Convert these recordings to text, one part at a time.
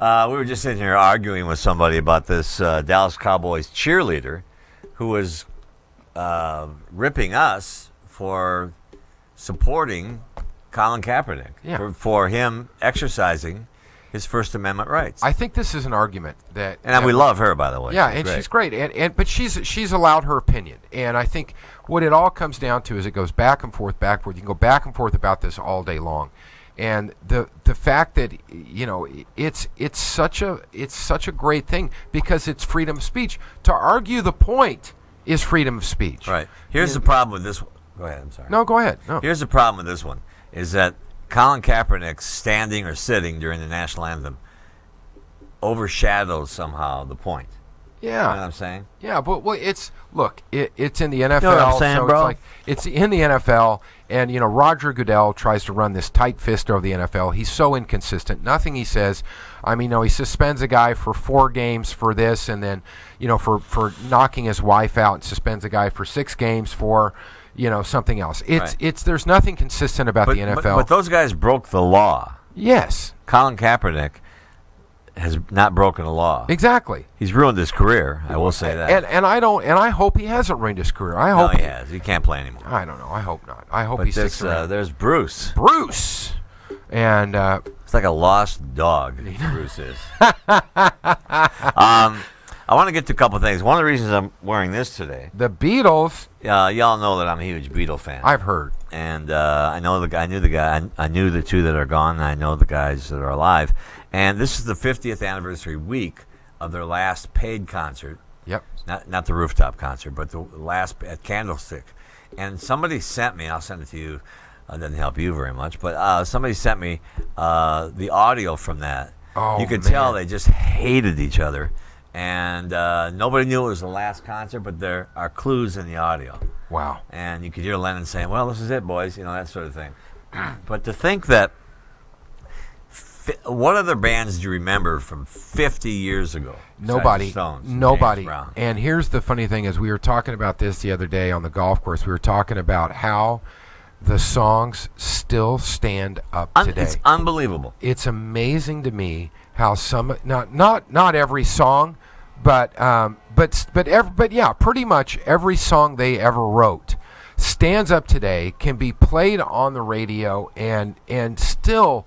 We were just sitting here arguing with somebody about this Dallas Cowboys cheerleader who was ripping us for supporting Colin Kaepernick, for him exercising his First Amendment rights. I think this is an argument that, and we love her, by the way. Yeah, she's great, but she's allowed her opinion, and I think what it all comes down to is it goes back and forth. You can go back and forth about this all day long, and the fact that it's such a great thing because it's freedom of speech. To argue the point is freedom of speech. Right. Here's the problem with this one. Go ahead. I'm sorry. No, go ahead. No. Here's the problem with this one is that Colin Kaepernick standing or sitting during the national anthem overshadows somehow the point. Yeah. You know what I'm saying? Yeah, but it's in the NFL. You know what I'm saying, so bro? It's in the NFL, and Roger Goodell tries to run this tight fist over the NFL. He's so inconsistent. Nothing he says. I mean, he suspends a guy for 4 games for this, and then for knocking his wife out, and suspends a guy for 6 games for something else. There's nothing consistent about the NFL. But those guys broke the law. Yes. Colin Kaepernick has not broken the law. Exactly. He's ruined his career. I will say that. And I hope he hasn't ruined his career. I hope he has. He can't play anymore. I don't know. I hope not. I hope he sticks around. There's Bruce. Bruce. And it's like a lost dog. Bruce is. I want to get to a couple things. One of the reasons I'm wearing this today. The Beatles. Y'all know that I'm a huge Beatle fan. I've heard. And I knew the guy. I knew the 2 that are gone, and I know the guys that are alive. And this is the 50th anniversary week of their last paid concert. Yep. Not the rooftop concert, but the last at Candlestick. And somebody sent me. I'll send it to you. It doesn't help you very much, but somebody sent me the audio from that. Oh, you could man. tell they just hated each other. And nobody knew it was the last concert, but there are clues in the audio. Wow. And you could hear Lennon saying, well, this is it, boys, that sort of thing. But to think that, what other bands do you remember from 50 years ago? Nobody. Stones, Nobody. James Brown. And here's the funny thing is we were talking about this the other day on the golf course. We were talking about how the songs still stand up today. It's unbelievable. It's amazing to me how some not every song, but pretty much every song they ever wrote stands up today, can be played on the radio, and still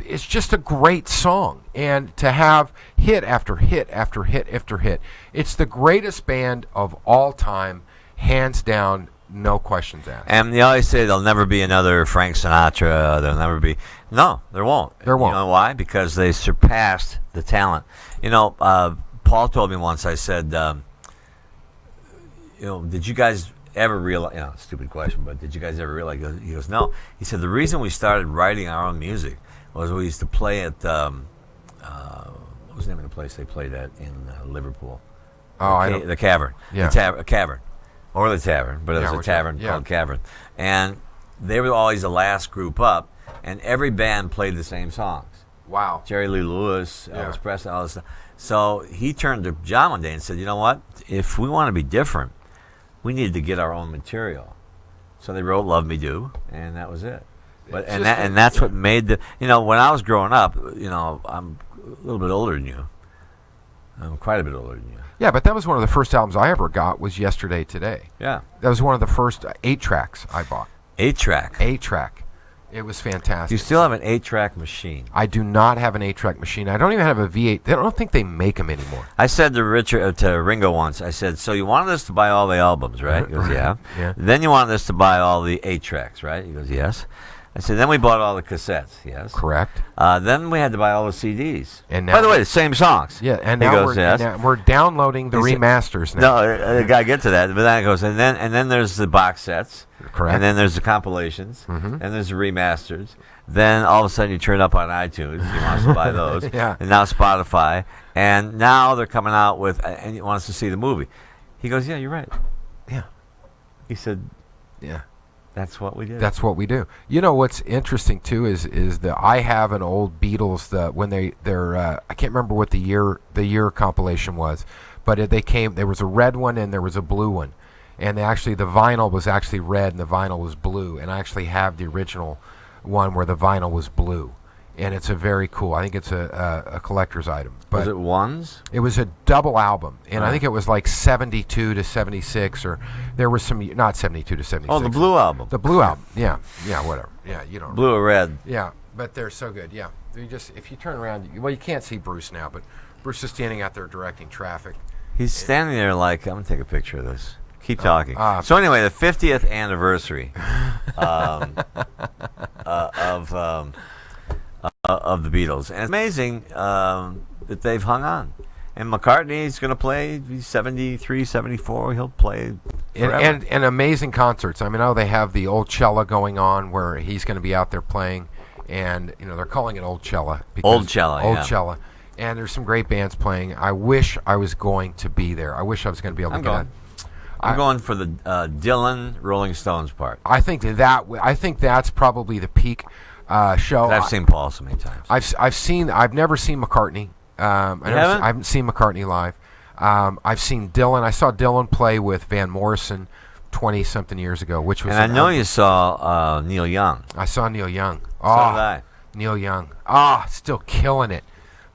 it's just a great song. And to have hit after hit after hit after hit, it's the greatest band of all time, hands down. No questions asked. And they always say there'll never be another Frank Sinatra. There'll never be. No, there won't. There won't. You know why? Because they surpassed the talent. Paul told me once, I said, did you guys ever realize, stupid question, but did you guys ever realize? He goes, no. He said, the reason we started writing our own music was we used to play at, what was the name of the place they played at in Liverpool? The Cavern. Yeah. A Cavern. Or the Tavern, but it was a tavern called Cavern. And they were always the last group up, and every band played the same songs. Wow. Jerry Lee Lewis, Elvis Presley, all this stuff. So he turned to John one day and said, you know what? If we want to be different, we need to get our own material. So they wrote Love Me Do, and that was it. But that's what made the, when I was growing up, I'm a little bit older than you. I'm quite a bit older than you. Yeah, but that was one of the first albums I ever got was Yesterday Today. Yeah. That was one of the first 8-tracks I bought. 8-track? 8-track. It was fantastic. Do you still have an 8-track machine? I do not have an 8-track machine. I don't even have a V8. I don't think they make them anymore. I said to Ringo once, I said, so you wanted us to buy all the albums, right? He goes, yeah. Yeah. Then you wanted us to buy all the 8-tracks, right? He goes, yes. I said, then we bought all the cassettes, yes. Correct. Then we had to buy all the CDs. And now, by the way, the same songs. Yeah, and he now, goes, yes. now we're downloading the remasters now. No, I got to get to that. But then it goes, and then there's the box sets. Correct. And then there's the compilations. Mm-hmm. And there's the remasters. Then all of a sudden you turn up on iTunes. You want us to buy those. Yeah. And now Spotify. And now they're coming out with, and you want us to see the movie. He goes, yeah, you're right. Yeah. He said, yeah. That's what we did. That's what we do. You know what's interesting too is that I have an old Beatles when they're I can't remember what the year compilation was, but there was a red one and there was a blue one, and the vinyl was actually red and the vinyl was blue, and I actually have the original one where the vinyl was blue, and it's a very cool. I think it's a collector's item. But Was it ones? it was a double album, and I Right. think it was like 72 to 76, or there was some not 72 to 76. Oh, the blue album. The blue album. Yeah, whatever. Yeah, you don't. Blue or red? Yeah, but they're so good. Yeah, if you turn around, you can't see Bruce now, but Bruce is standing out there directing traffic. He's standing there like, I'm going to take a picture of this. Keep talking. So anyway, the 50th anniversary of the Beatles. And it's amazing that they've hung on. And McCartney's going to play. He's 73, 74. He'll play forever. And amazing concerts. I mean, they have the Old Cella going on where he's going to be out there playing. And, they're calling it Old Cella. Old Cella, Old yeah. Cella. And there's some great bands playing. I wish I was going to be there. I wish I was going to be able to get going. it. I'm going for the Dylan Rolling Stones part. I think that's probably the peak show. But I've seen Paul so many times. I've never seen McCartney. I haven't seen McCartney live. I've seen Dylan. I saw Dylan play with Van Morrison 20-something years ago, which was. And I know you saw Neil Young. I saw Neil Young. So did I. Neil Young. Still killing it.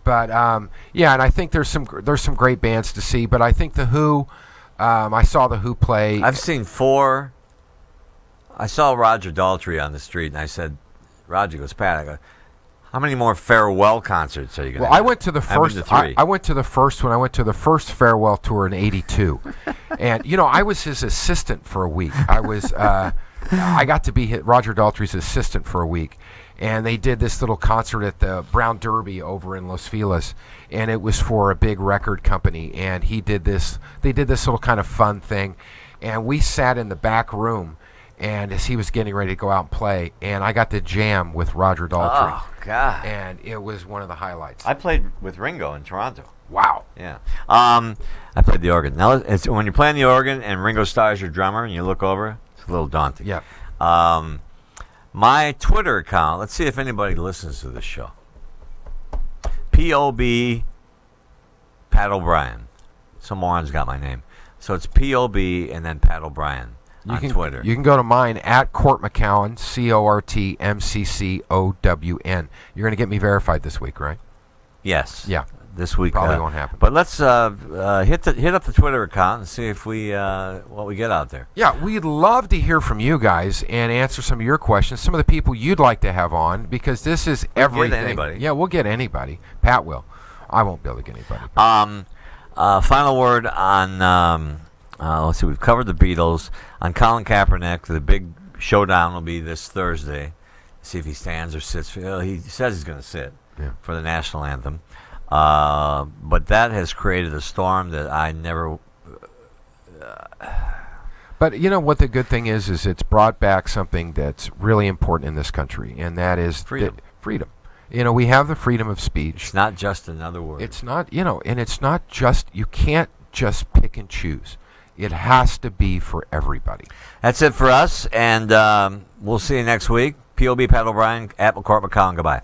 But yeah, and I think there's some great bands to see. But I think the Who. I saw the Who play. I've seen 4. I saw Roger Daltrey on the street, and I said, Roger goes, Pat, I go, how many more farewell concerts are you going to do? I went to the first. I've been to 3. I went to the first one. I went to the first farewell tour in '82, and I was his assistant for a week. I got to be Roger Daltrey's assistant for a week, and they did this little concert at the Brown Derby over in Los Feliz, and it was for a big record company. And they did this little kind of fun thing, and we sat in the back room. And as he was getting ready to go out and play, and I got to jam with Roger Daltrey. Oh, God. And it was one of the highlights. I played with Ringo in Toronto. Wow. Yeah. I played the organ. Now, when you're playing the organ and Ringo Starr is your drummer and you look over, it's a little daunting. Yeah. My Twitter account, let's see if anybody listens to this show. POB Pat O'Brien. Some moron's got my name. So it's POB and then Pat O'Brien. On Twitter. You can go to mine at Court McCowan, CORTMCCOWN. You're going to get me verified this week, right? Yes. Yeah. This week probably won't happen. But let's hit up the Twitter account and see if what we get out there. Yeah, we'd love to hear from you guys and answer some of your questions. Some of the people you'd like to have on, because this is everything. Get anybody. Yeah, we'll get anybody. Pat will. I won't be able to get anybody. Final word on. Let's see. We've covered the Beatles. On Colin Kaepernick, the big showdown will be this Thursday. See if he stands or sits. He says he's going to sit for the national anthem. But that has created a storm that I never. But you know what the good thing is it's brought back something that's really important in this country, and that is freedom. Freedom. We have the freedom of speech. It's not just another word. It's not, and it's not just, you can't just pick and choose. It has to be for everybody. That's it for us, and we'll see you next week. POB Pat O'Brien, at McCourt McCown. Goodbye.